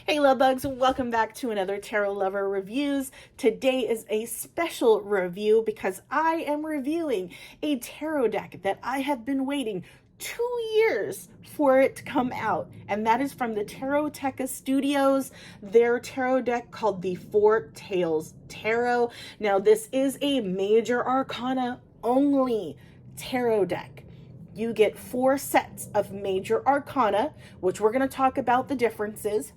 Hey love bugs, welcome back to another Tarot Lover Reviews. Today is a special review because I am reviewing a tarot deck that I have been waiting 2 years for it to come out, and that is from the Taroteka Studios, their tarot deck called the Four Tails Tarot. Now this is a major arcana only tarot deck. You get 4 sets of major arcana, which we're going to talk about the differences.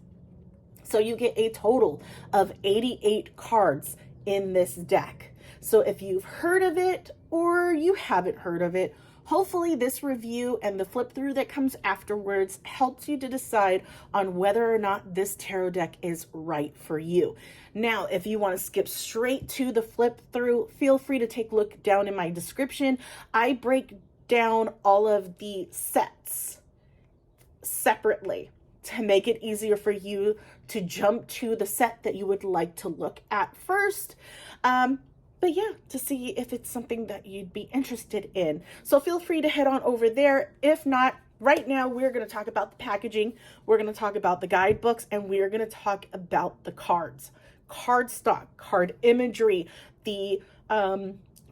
So you get a total of 88 cards in this deck. So if you've heard of it or you haven't heard of it, hopefully this review and the flip through that comes afterwards helps you to decide on whether or not this tarot deck is right for you. Now, if you want to skip straight to the flip through, feel free to take a look down in my description. I break down all of the sets separately to make it easier for you to jump to the set that you would like to look at first. But yeah, to see if it's something that you'd be interested in. So feel free to head on over there. If not, right now we're going to talk about the packaging, we're going to talk about the guidebooks, and we're going to talk about the cards. Card stock, card imagery, the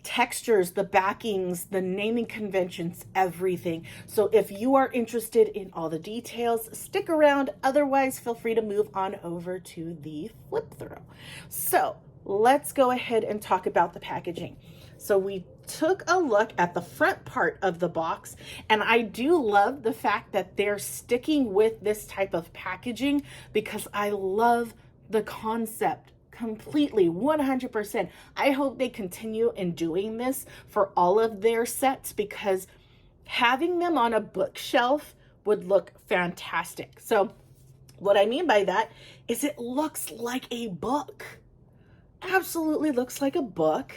textures, the backings, the naming conventions, everything. So if you are interested in all the details, stick around. Otherwise, feel free to move on over to the flip through. So let's go ahead and talk about the packaging. So we took a look at the front part of the box, and I do love the fact that they're sticking with this type of packaging because I love the concept completely, 100%. I hope they continue in doing this for all of their sets because having them on a bookshelf would look fantastic. So what I mean by that is it looks like a book. Absolutely looks like a book.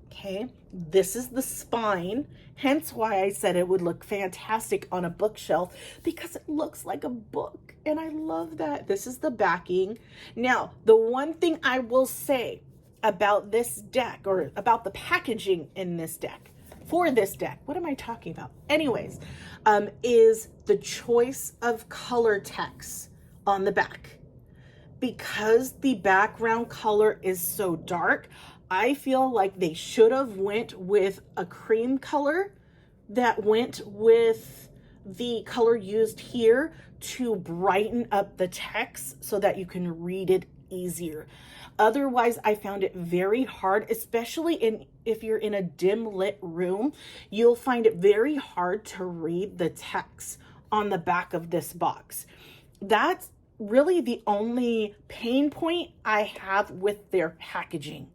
Okay, this is the spine, hence why I said it would look fantastic on a bookshelf because it looks like a book, and I love that. This is the backing. Now, the one thing I will say about this deck, or about the packaging in this deck, for this deck, what am I talking about? Anyways, is the choice of color text on the back. Because the background color is so dark, I feel like they should have went with a cream color that went with the color used here to brighten up the text so that you can read it easier. Otherwise, I found it very hard, especially if you're in a dim lit room, you'll find it very hard to read the text on the back of this box. That's really the only pain point I have with their packaging.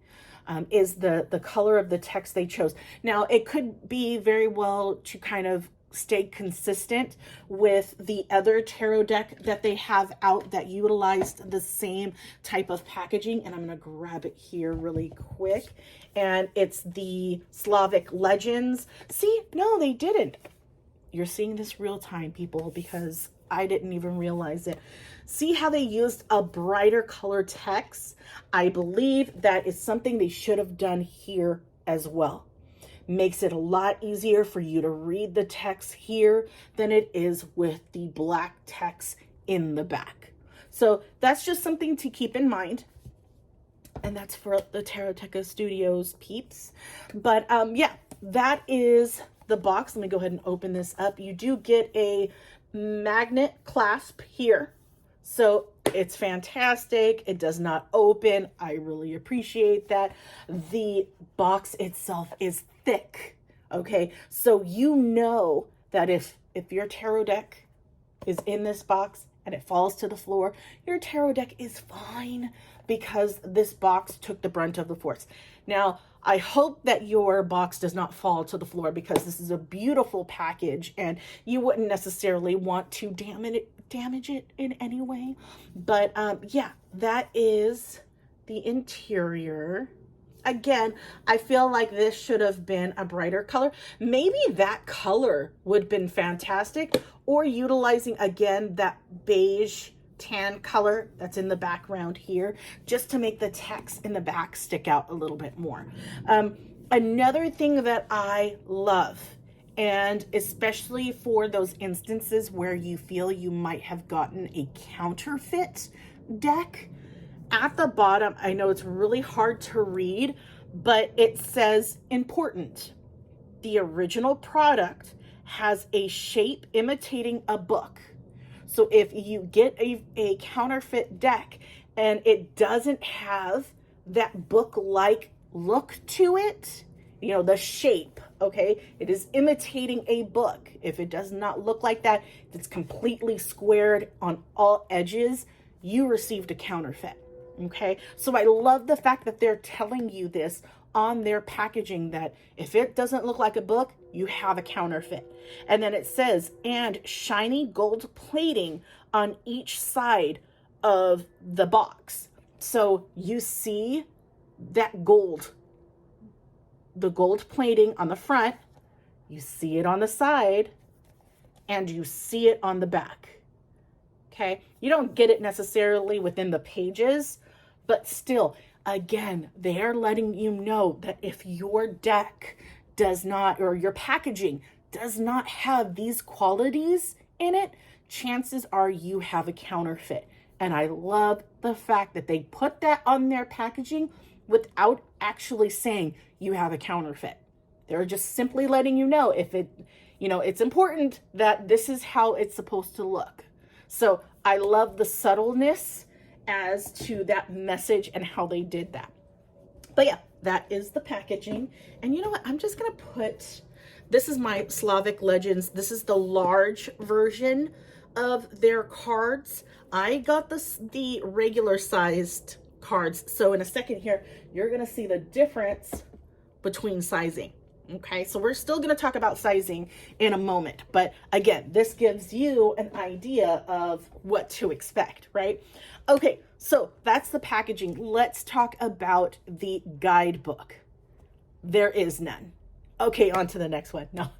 Is the color of the text they chose. Now, it could be very well to kind of stay consistent with the other tarot deck that they have out that utilized the same type of packaging. And I'm going to grab it here really quick. And it's the Slavic Legends. See, no, they didn't. You're seeing this real time, people, because I didn't even realize it. See how they used a brighter color text? I believe that is something they should have done here as well. Makes it a lot easier for you to read the text here than it is with the black text in the back. So that's just something to keep in mind. And that's for the Taroteka Studios peeps. But yeah, that is the box. Let me go ahead and open this up. You do get a magnet clasp here, so it's fantastic. It does not open. I really appreciate that. The box itself is thick. Okay, so you know that if your tarot deck is in this box and it falls to the floor, your tarot deck is fine because this box took the brunt of the force. Now, I hope that your box does not fall to the floor because this is a beautiful package and you wouldn't necessarily want to damage it in any way. But yeah, that is the interior. Again, I feel like this should have been a brighter color. Maybe that color would have been fantastic, or utilizing again that beige tan color that's in the background here, just to make the text in the back stick out a little bit more. Another thing that I love And especially for those instances where you feel you might have gotten a counterfeit deck, at the bottom, I know it's really hard to read, but it says important. The original product has a shape imitating a book. So if you get a counterfeit deck and it doesn't have that book-like look to it, you know, the shape, okay, it is imitating a book. If it does not look like that, if it's completely squared on all edges, you received a counterfeit. Okay, so I love the fact that they're telling you this on their packaging, that if it doesn't look like a book, you have a counterfeit. And then it says, and shiny gold plating on each side of the box. So you see that gold, the gold plating on the front, you see it on the side, and you see it on the back. Okay, you don't get it necessarily within the pages, but still, again, they're letting you know that if your deck does not, or your packaging does not have these qualities in it, chances are you have a counterfeit. And I love the fact that they put that on their packaging without actually saying you have a counterfeit. They're just simply letting you know, if it, you know, it's important that this is how it's supposed to look. So I love the subtleness as to that message and how they did that. But yeah, that is the packaging. And you know what? I'm just going to put, this is my Slavic Legends. This is the large version of their cards. I got the regular sized cards. So in a second here, you're going to see the difference between sizing. Okay, so we're still going to talk about sizing in a moment. But again, this gives you an idea of what to expect, right? Okay, so that's the packaging. Let's talk about the guidebook. There is none. Okay, on to the next one. No.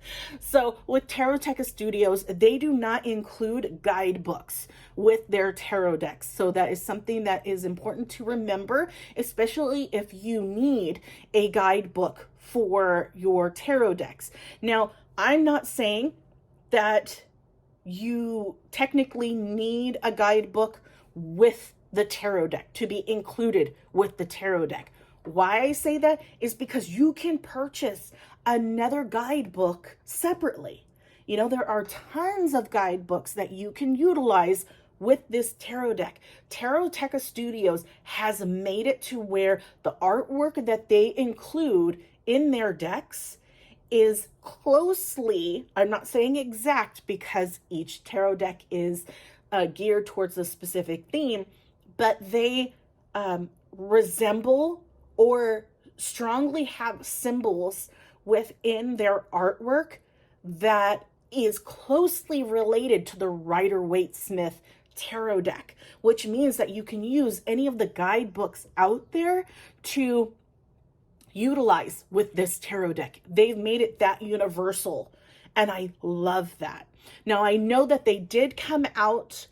So with Taroteca Studios, they do not include guidebooks with their tarot decks. So that is something that is important to remember, especially if you need a guidebook for your tarot decks. Now, I'm not saying that you technically need a guidebook with the tarot deck to be included with the tarot deck. Why I say that is because you can purchase another guidebook separately. You know, there are tons of guidebooks that you can utilize with this tarot deck. Taroteca Studios has made it to where the artwork that they include in their decks is closely, I'm not saying exact because each tarot deck is geared towards a specific theme, but they resemble or strongly have symbols within their artwork that is closely related to the Rider-Waite-Smith tarot deck, which means that you can use any of the guidebooks out there to utilize with this tarot deck. They've made it that universal, and I love that. Now, I know that they did come out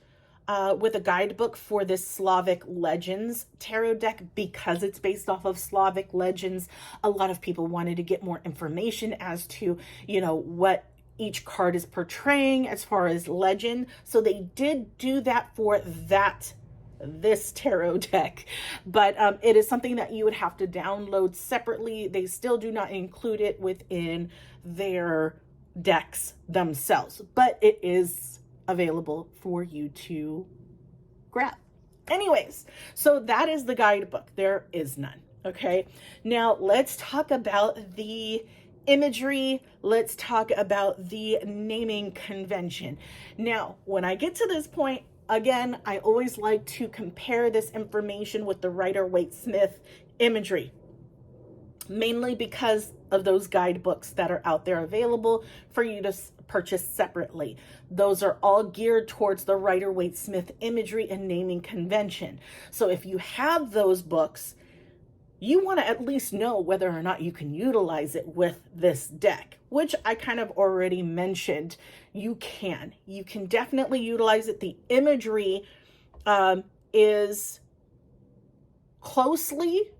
with a guidebook for this Slavic Legends tarot deck because it's based off of Slavic Legends. A lot of people wanted to get more information as to, you know, what each card is portraying as far as legend. So they did do that for this tarot deck, but it is something that you would have to download separately. They still do not include it within their decks themselves, but it is available for you to grab. Anyways, so that is the guidebook. There is none. Okay, now let's talk about the imagery. Let's talk about the naming convention. Now, when I get to this point, again, I always like to compare this information with the Rider-Waite-Smith imagery, mainly because of those guidebooks that are out there available for you to purchase separately. Those are all geared towards the Rider-Waite-Smith imagery and naming convention. So if you have those books, you want to at least know whether or not you can utilize it with this deck, which I kind of already mentioned. You can definitely utilize it. The imagery is closely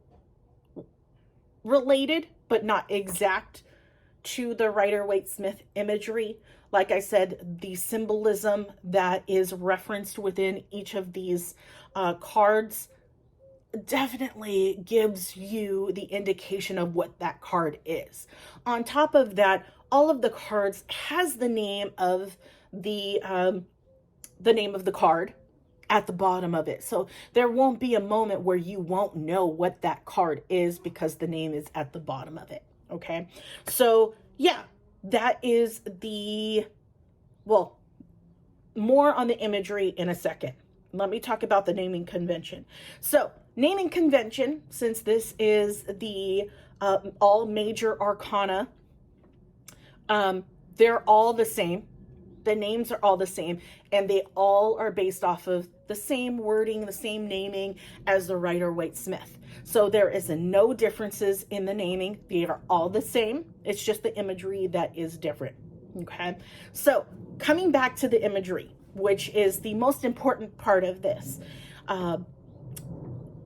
related, but not exact to the Rider-Waite-Smith imagery. Like I said, the symbolism that is referenced within each of these cards definitely gives you the indication of what that card is. On top of that, all of the cards has the name of the card at the bottom of it. So there won't be a moment where you won't know what that card is because the name is at the bottom of it. Okay. So yeah, that is well, more on the imagery in a second. Let me talk about the naming convention. So naming convention, since this is the all major arcana, they're all the same. The names are all the same, and they all are based off of the same wording, the same naming as the Rider-Waite-Smith. So there is no differences in the naming. They are all the same. It's just the imagery that is different. Okay. So coming back to the imagery, which is the most important part of this,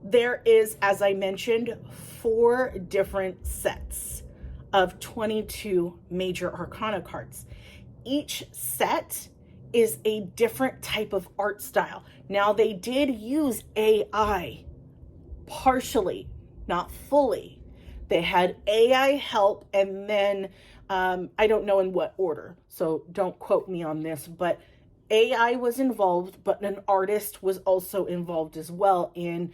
there is, as I mentioned, 4 different sets of 22 major arcana cards. Each set is a different type of art style. Now, they did use AI partially, not fully. They had AI help, and then I don't know in what order, so don't quote me on this, but AI was involved, but an artist was also involved as well in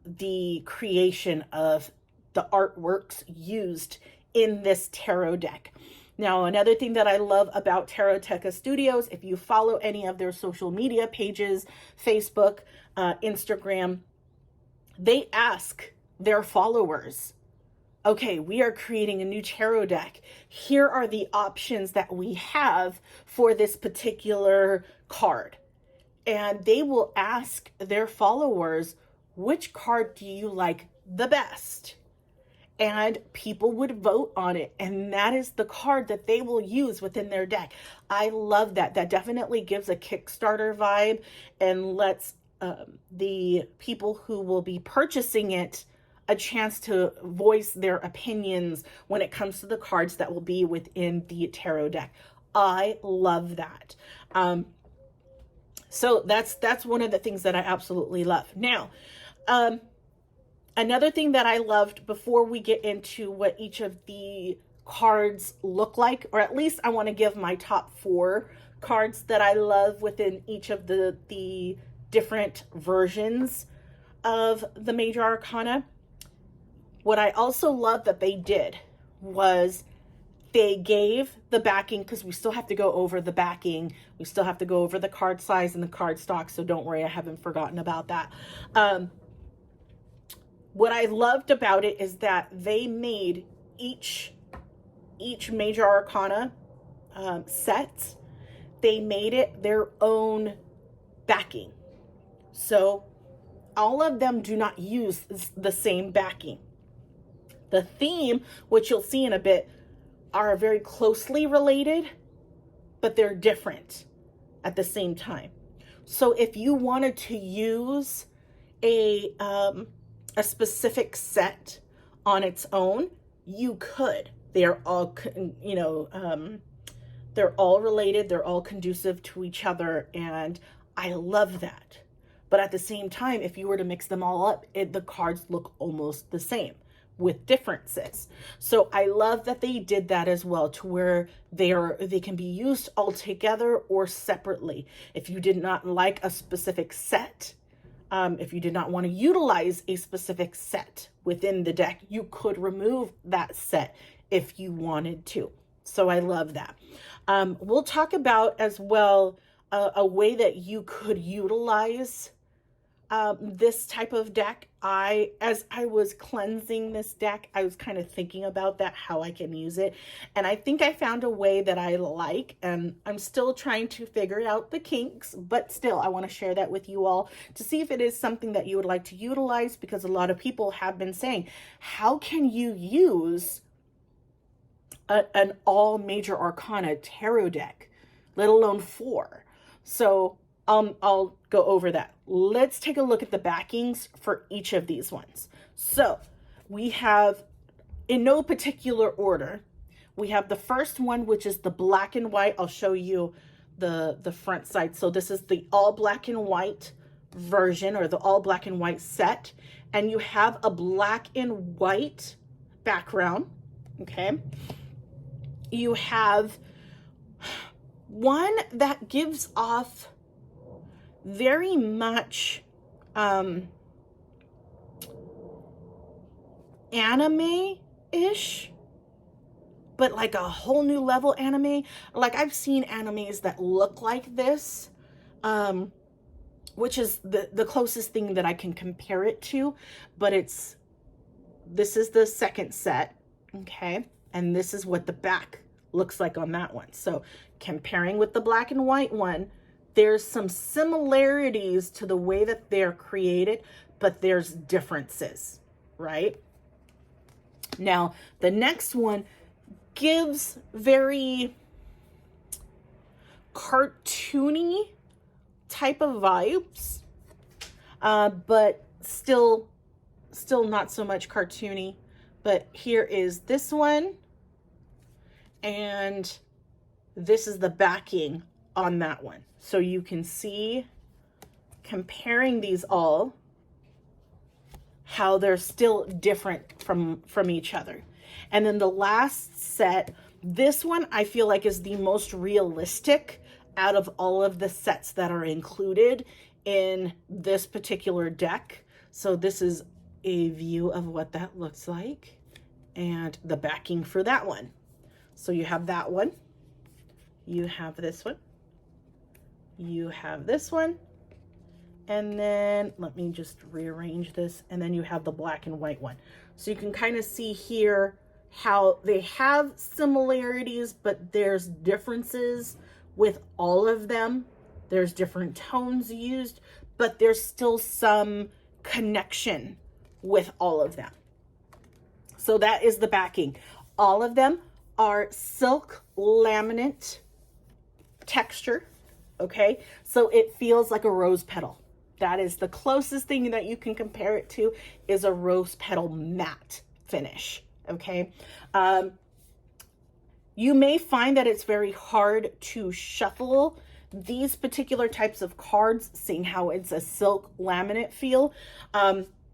the creation of the artworks used in this tarot deck. Now, another thing that I love about Taroteca Studios, if you follow any of their social media pages, Facebook, Instagram, they ask their followers, okay, we are creating a new tarot deck. Here are the options that we have for this particular card. And they will ask their followers, which card do you like the best? And people would vote on it, and that is the card that they will use within their deck. I love that. That definitely gives a Kickstarter vibe and lets the people who will be purchasing it a chance to voice their opinions when it comes to the cards that will be within the tarot deck. I love that. So that's one of the things that I absolutely love. Now, another thing that I loved before we get into what each of the cards look like, or at least I want to give my top 4 cards that I love within each of the different versions of the major arcana. What I also love that they did was they gave the backing, because we still have to go over the backing. We still have to go over the card size and the card stock. So don't worry, I haven't forgotten about that. What I loved about it is that they made each major arcana set, they made it their own backing. So all of them do not use the same backing. The theme, which you'll see in a bit, are very closely related, but they're different at the same time. So if you wanted to use a specific set on its own, you could. They're all, they're all related. They're all conducive to each other, and I love that. But at the same time, if you were to mix them all up, the cards look almost the same with differences. So I love that they did that as well, to where they can be used all together or separately. If you did not like a specific set, if you did not want to utilize a specific set within the deck, you could remove that set if you wanted to. So I love that. We'll talk about as well a way that you could utilize this type of deck. As I was cleansing this deck, I was kind of thinking about that, how I can use it. And I think I found a way that I like, and I'm still trying to figure out the kinks, but still I want to share that with you all to see if it is something that you would like to utilize, because a lot of people have been saying, how can you use an all major arcana tarot deck, let alone 4? So I'll go over that. Let's take a look at the backings for each of these ones. So we have, in no particular order, We have the first one, which is the black and white. I'll show you the front side. So this is the all black and white version, or the all black and white set. And you have a black and white background, okay? You have one that gives off very much anime-ish, but like a whole new level anime. Like, I've seen animes that look like this, which is the closest thing that I can compare it to, but this is the second set, okay? And this is what the back looks like on that one. So comparing with the black and white one, there's some similarities to the way that they're created, but there's differences, right? Now, the next one gives very cartoony type of vibes, but still not so much cartoony. But here is this one, and this is the backing on that one. So you can see, comparing these all, how they're still different from each other. And then the last set, this one I feel like is the most realistic out of all of the sets that are included in this particular deck. So this is a view of what that looks like, and the backing for that one. So you have that one, you have this one, you have this one, and then let me just rearrange this, and then you have the black and white one. So you can kind of see here how they have similarities, but there's differences with all of them. There's different tones used, but there's still some connection with all of them. So that is the backing. All of them are silk laminate texture, okay? So it feels like a rose petal. That is the closest thing that you can compare it to, is a rose petal matte finish, okay? You may find that it's very hard to shuffle these particular types of cards, seeing how it's a silk laminate feel.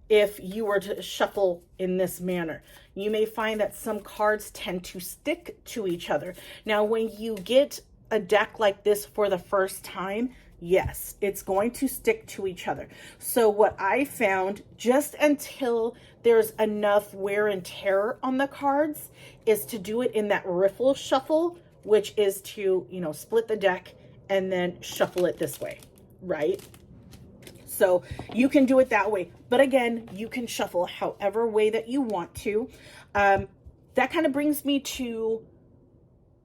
If you were to shuffle in this manner, you may find that some cards tend to stick to each other. Now, when you get a deck like this for the first time, yes, it's going to stick to each other. So what I found, just until there's enough wear and tear on the cards, is to do it in that riffle shuffle, which is to, split the deck and then shuffle it this way, right? So you can do it that way. But again, you can shuffle however way that you want to. That kind of brings me to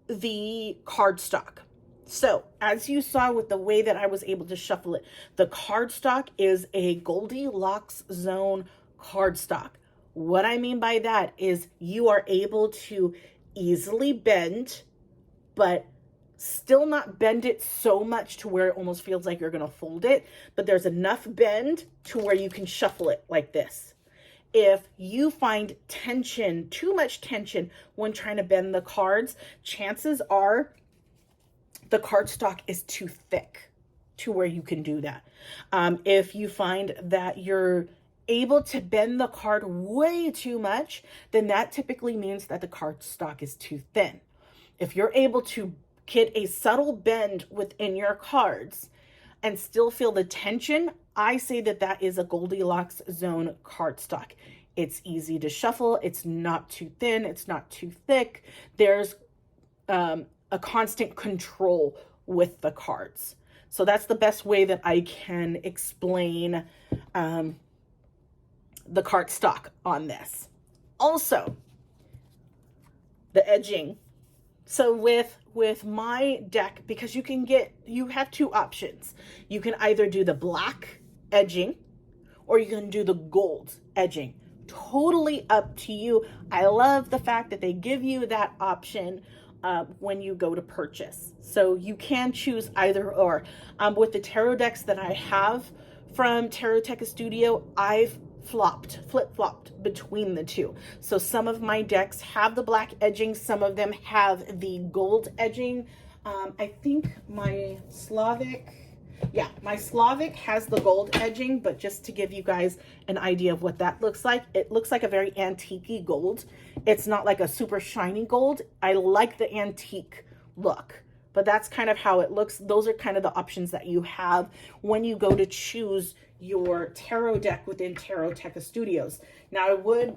the cardstock. So as you saw with the way that I was able to shuffle it, the cardstock is a Goldilocks zone cardstock. What I mean by that is you are able to easily bend, but still not bend it so much to where it almost feels like you're going to fold it, but there's enough bend to where you can shuffle it like this. If you find tension, too much tension when trying to bend the cards, chances are the cardstock is too thick to where you can do that. If you find that you're able to bend the card way too much, then that typically means that the cardstock is too thin. If you're able to get a subtle bend within your cards and still feel the tension, I say that that is a Goldilocks zone cardstock. It's easy to shuffle. It's not too thin. It's not too thick. There's a constant control with the cards. So that's the best way that I can explain the cardstock on this. Also, the edging. So with my deck, because you have two options. You can either do the black edging or you can do the gold edging. Totally up to you. I love the fact that they give you that option when you go to purchase. So you can choose either or. With the tarot decks that I have from Tarot Tech Studio, I've flip-flopped between the two. So some of my decks have the black edging, some of them have the gold edging. I think my Slavic has the gold edging, but just to give you guys an idea of what that looks like, it looks like a very antique-y gold. It's not like a super shiny gold. I like the antique look, but that's kind of how it looks. Those are kind of the options that you have when you go to choose your tarot deck within Taroteka Studios. Now, I would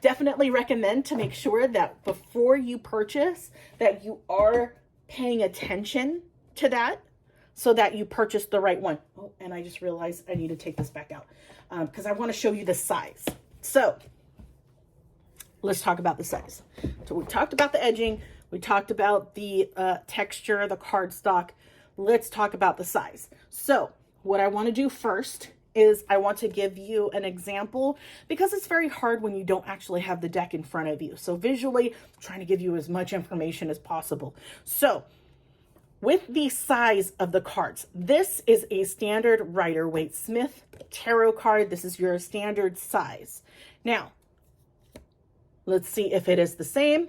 definitely recommend to make sure that before you purchase that you are paying attention to that so that you purchase the right one. Oh, and I just realized I need to take this back out because I want to show you the size. So let's talk about the size. So we talked about the edging. We talked about the texture, the cardstock. Let's talk about the size. So what I want to do first is I want to give you an example because it's very hard when you don't actually have the deck in front of you. So visually, I'm trying to give you as much information as possible. So with the size of the cards, this is a standard Rider-Waite-Smith tarot card. This is your standard size. Now, let's see if it is the same.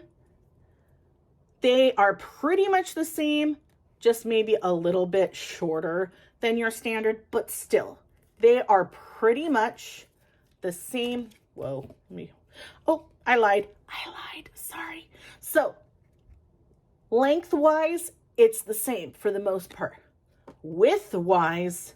They are pretty much the same, just maybe a little bit shorter than your standard, but still, they are pretty much the same. Whoa, I lied, sorry. So, lengthwise, it's the same for the most part. Widthwise,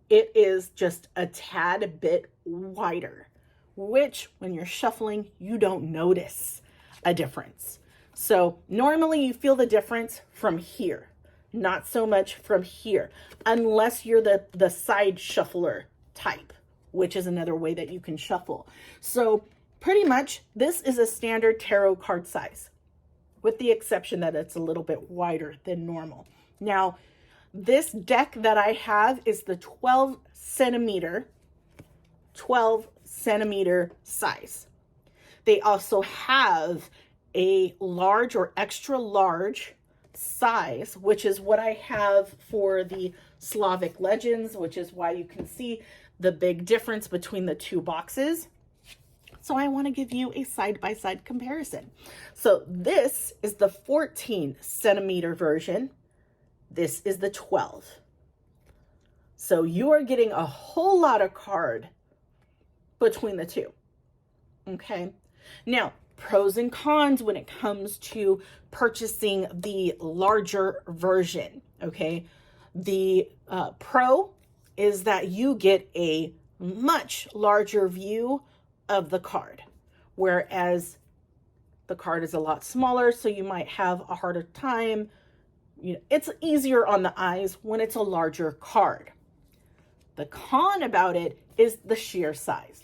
it is just a tad bit wider, which when you're shuffling, you don't notice a difference. So normally you feel the difference from here, not so much from here, unless you're the side shuffler type, which is another way that you can shuffle. So pretty much this is a standard tarot card size, with the exception that it's a little bit wider than normal. Now, this deck that I have is the 12 centimeter size. They also have a large or extra large size, which is what I have for the Slavic Legends, which is why you can see the big difference between the two boxes. So I want to give you a side-by-side comparison. So this is the 14 centimeter version. This is the 12. So you are getting a whole lot of card between the two. Okay. Now, pros and cons when it comes to purchasing the larger version. Okay. The pro is that you get a much larger view of the card, whereas the card is a lot smaller, so you might have a harder time. You know, it's easier on the eyes when it's a larger card. The con about it is the sheer size.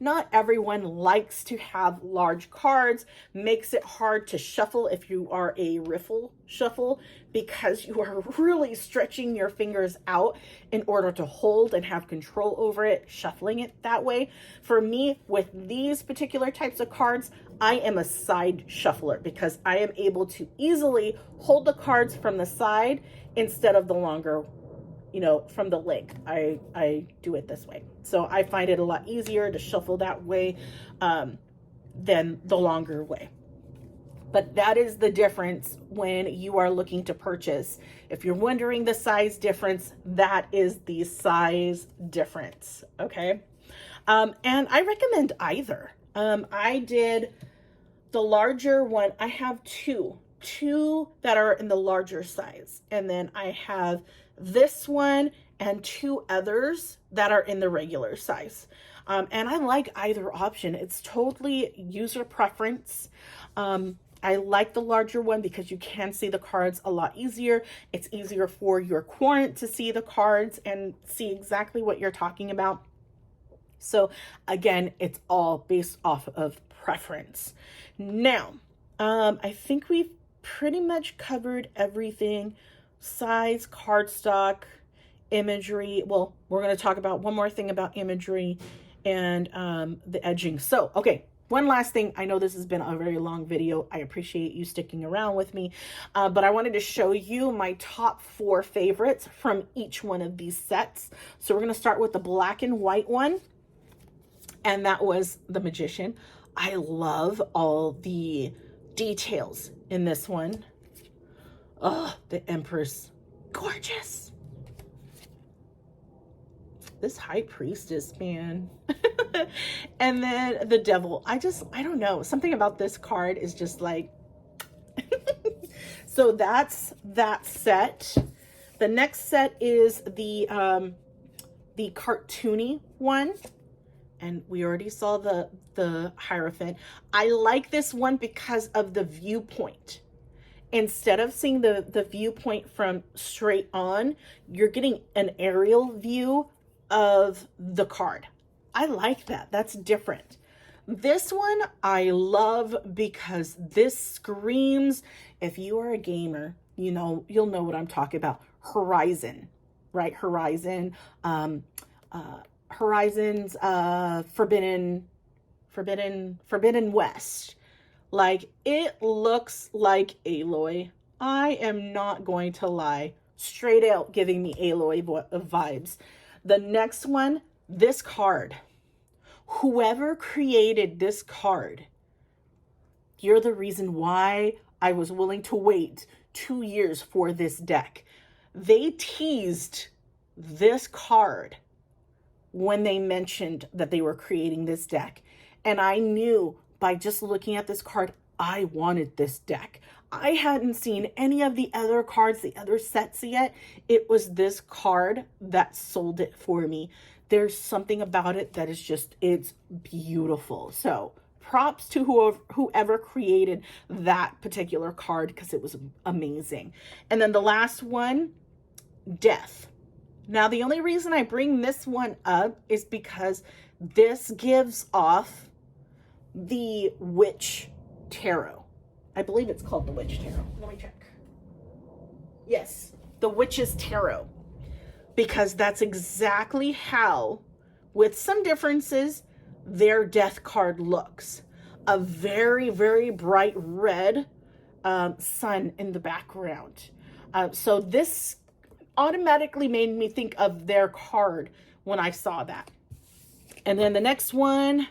Not everyone likes to have large cards, makes it hard to shuffle if you are a riffle shuffle, because you are really stretching your fingers out in order to hold and have control over it, shuffling it that way. For me, with these particular types of cards, I am a side shuffler because I am able to easily hold the cards from the side instead of the longer, you know, from the link. I do it this way. So I find it a lot easier to shuffle that way than the longer way. But that is the difference when you are looking to purchase. If you're wondering the size difference, that is the size difference, okay? And I recommend either. I did the larger one. I have two that are in the larger size. And then I have this one and two others that are in the regular size. And I like either option. It's totally user preference. I like the larger one because you can see the cards a lot easier. It's easier for your quant to see the cards and see exactly what you're talking about. So again, it's all based off of preference. Now, I think we've pretty much covered everything. Size, cardstock, imagery. Well, we're going to talk about one more thing about imagery and the edging. So, okay, one last thing. I know this has been a very long video. I appreciate you sticking around with me, but I wanted to show you my top 4 favorites from each one of these sets. So we're going to start with the black and white one. and that was the Magician. I love all the details in this one. Oh, the Empress, gorgeous. This High Priestess, man. And then the Devil. I don't know. Something about this card is just like... So that's that set. The next set is the cartoony one. And we already saw the Hierophant. I like this one because of the viewpoint. Instead of seeing the viewpoint from straight on, you're getting an aerial view of the card. I like that. That's different. This one I love because this screams, if you are a gamer, you know, you'll know what I'm talking about. Horizon, right? Horizon, Horizon's Forbidden West. Like, it looks like Aloy. I am not going to lie. Straight out giving me Aloy vibes. The next one, this card. Whoever created this card, you're the reason why I was willing to wait 2 years for this deck. They teased this card when they mentioned that they were creating this deck. And I knew by just looking at this card, I wanted this deck. I hadn't seen any of the other cards, the other sets yet. It was this card that sold it for me. There's something about it that is just, it's beautiful. So props to whoever created that particular card, because it was amazing. And then the last one, Death. Now, the only reason I bring this one up is because this gives off the Witch Tarot. I believe it's called the Witch Tarot. Let me check. Yes, the Witch's Tarot. Because that's exactly how, with some differences, their death card looks. A very, very bright red sun in the background. So this automatically made me think of their card when I saw that. And then the next one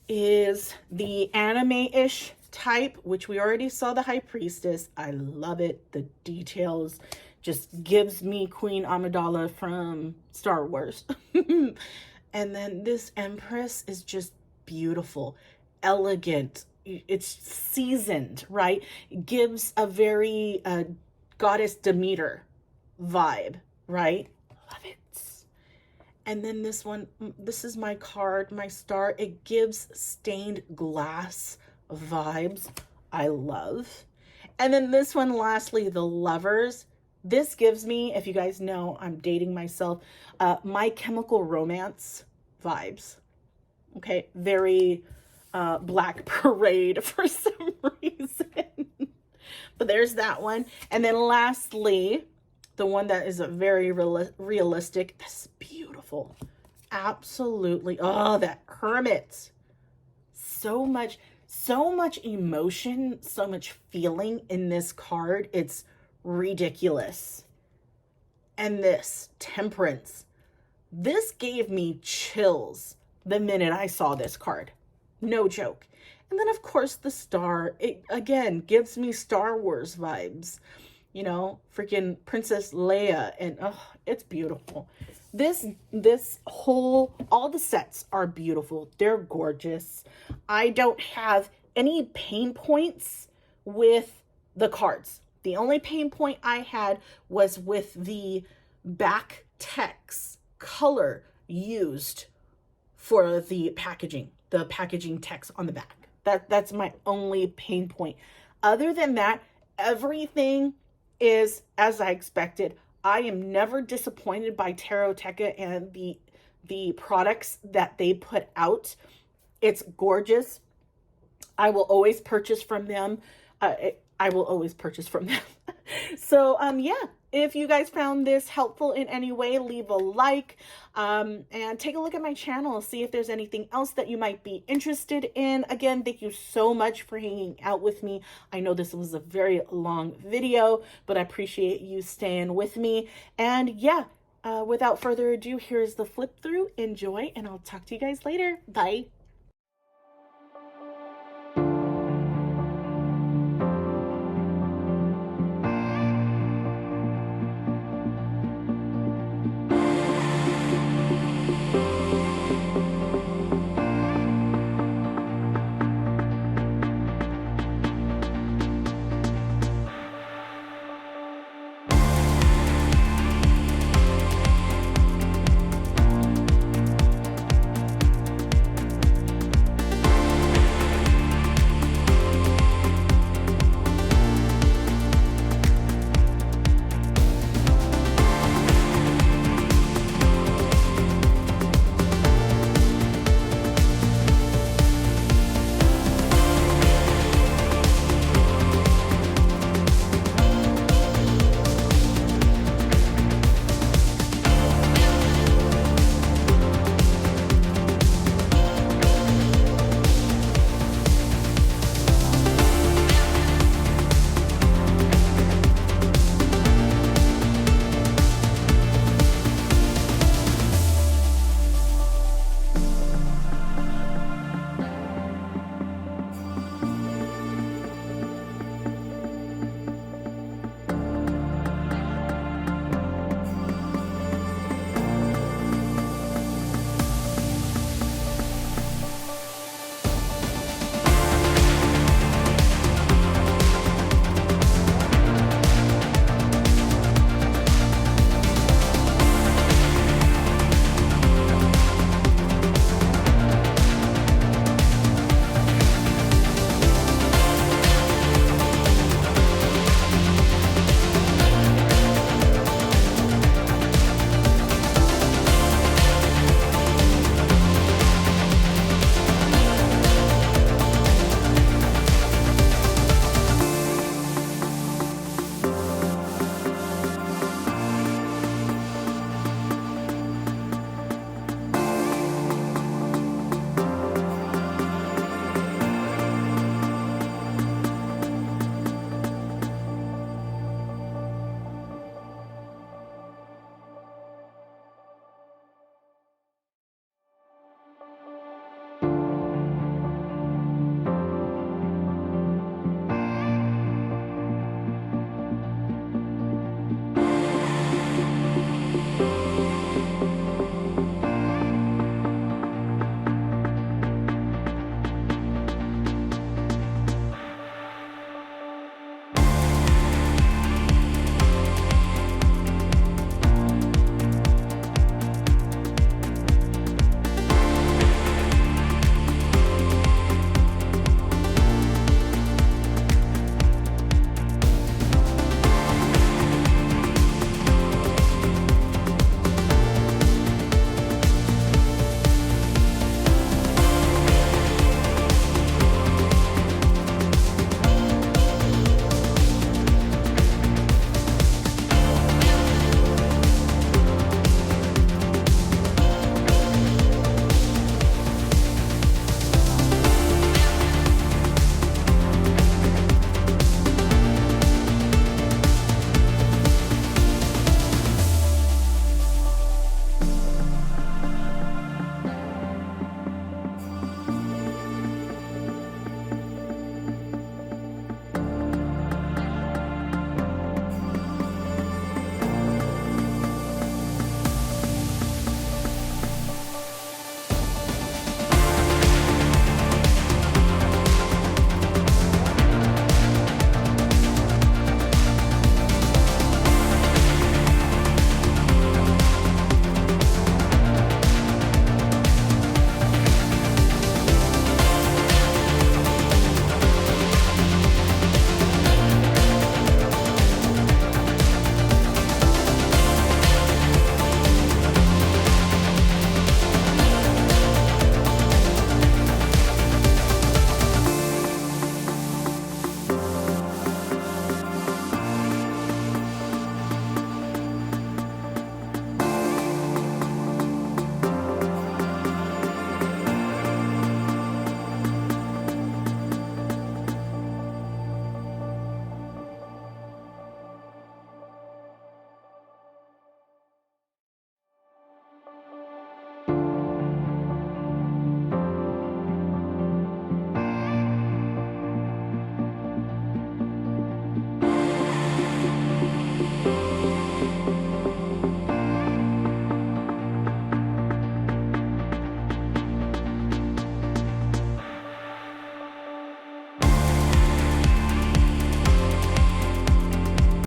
is the anime-ish type, which we already saw the High Priestess. I love it. The details just gives me Queen Amidala from Star Wars. And then this Empress is just beautiful, elegant. It's seasoned, right? It gives a very Goddess Demeter vibe, right? Love it. And then this one, this is my card, my star. It gives stained glass vibes. I love. And then this one, lastly, the Lovers. This gives me, if you guys know, I'm dating myself, My Chemical Romance vibes. Okay, very Black Parade for some reason. But there's that one. And then lastly, the one that is a very realistic. This is beautiful. Absolutely. Oh, that Hermit. So much emotion, so much feeling in this card. It's ridiculous. And this Temperance. This gave me chills the minute I saw this card. No joke. And then, of course, the star. It, again, gives me Star Wars vibes. You know, freaking Princess Leia. And, oh, it's beautiful. This whole, all the sets are beautiful. They're gorgeous. I don't have any pain points with the cards. The only pain point I had was with the back text color used for the packaging text on the back. That's my only pain point. Other than that, everything is as I expected. I am never disappointed by Taroteka and the products that they put out. It's gorgeous. I will always purchase from them. I will always purchase from them. So, yeah, if you guys found this helpful in any way, leave a like, and take a look at my channel, see if there's anything else that you might be interested in. Again, thank you so much for hanging out with me. I know this was a very long video, but I appreciate you staying with me. And yeah, Without further ado, here's the flip through. Enjoy, and I'll talk to you guys later. Bye.